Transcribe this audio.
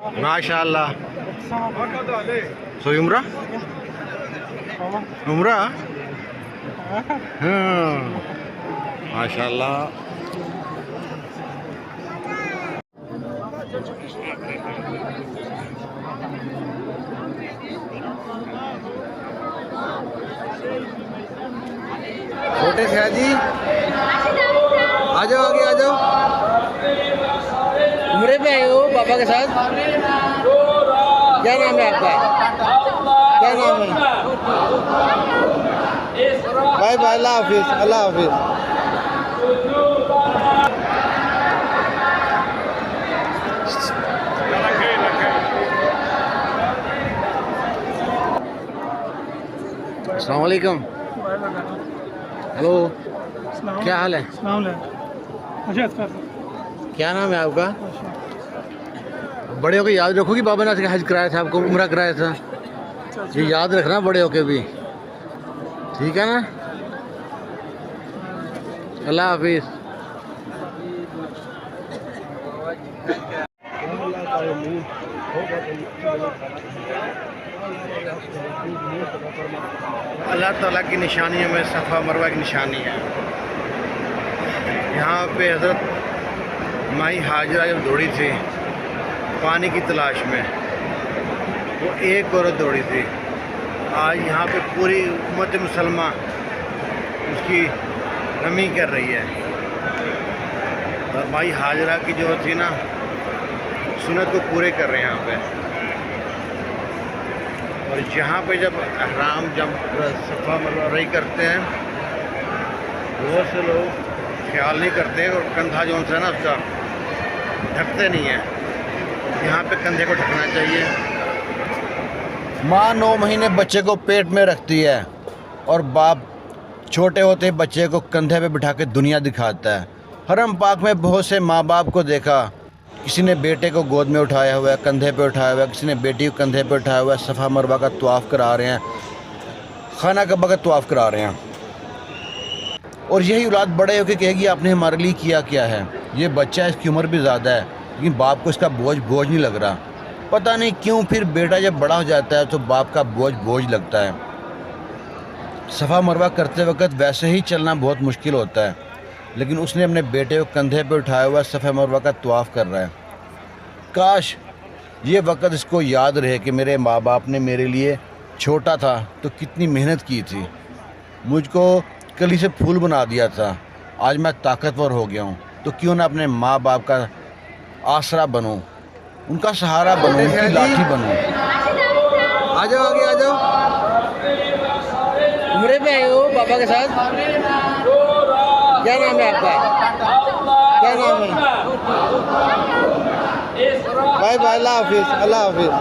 माशाल्लाह। सो उम्रा उम्रा माशाल्लाह। छोटे सयाजी आ जाओ, आगे आ जाओ। उम्रे पे आए हो पापा के साथ? क्या नाम है आपका? क्या नाम है? बाय बाय, अल्लाह हाफिज, अल्लाह हाफिज। अस्सलाम वालेकुम। हेलो, क्या हाल है? क्या नाम है आपका? बड़े होके याद रखो कि बाबा ने हज कराया था, आपको उम्रा कराया था। ये याद रखना बड़े होके भी, ठीक है ना? अल्लाह हाफिज। अल्लाह ताला की निशानियों में सफ़ा मरवा की निशानी है। यहाँ पे हज़रत माई हाजरा जब दौड़ी थी पानी की तलाश में, वो एक औरत दौड़ी थी। आज यहाँ पे पूरी उम्मत मुसलमान उसकी नमी कर रही है। और माई हाजरा की जो थी ना, सुन्नत को पूरे कर रहे हैं यहाँ पे। और यहाँ पे जब अहराम जब सफ़ा मरवा रही करते हैं, बहुत से लोग ख्याल नहीं करते और कंधा जो है ना उसका ढकते नहीं हैं। यहाँ पे कंधे को ढकना चाहिए। माँ 9 महीने बच्चे को पेट में रखती है और बाप छोटे होते बच्चे को कंधे पे बिठा के दुनिया दिखाता है। हरम पाक में बहुत से माँ बाप को देखा, किसी ने बेटे को गोद में उठाया हुआ है, कंधे पे उठाया हुआ है, किसी ने बेटी को कंधे पे उठाया हुआ है। सफ़ा मरवा का तवाफ़ करा रहे हैं, खाना कब्बा का तवाफ़ करा रहे हैं। और यही औलाद बड़े होकर कहेगी आपने हमारे लिए किया क्या है। ये बच्चा है, इसकी उम्र भी ज़्यादा है, लेकिन बाप को इसका बोझ नहीं लग रहा। पता नहीं क्यों फिर बेटा जब बड़ा हो जाता है तो बाप का बोझ लगता है। सफ़ा मरवा करते वक्त वैसे ही चलना बहुत मुश्किल होता है, लेकिन उसने अपने बेटे को कंधे पे उठाया हुआ सफ़ा मरवा का तवाफ़ कर रहा है। काश ये वक्त इसको याद रहे कि मेरे माँ बाप ने मेरे लिए छोटा था तो कितनी मेहनत की थी, मुझको कली से फूल बना दिया था। आज मैं ताकतवर हो गया हूँ, तो क्यों ना अपने माँ बाप का आसरा बनूँ, उनका सहारा बनूँ, उनकी लाठी बनूँ। आ जाओ, आगे आ जाओ। उम्रे पे आए हो पापा के साथ? क्या नाम है आपका? क्या नाम है? बाय बाय, अल्लाह हाफिज, अल्लाह हाफिज।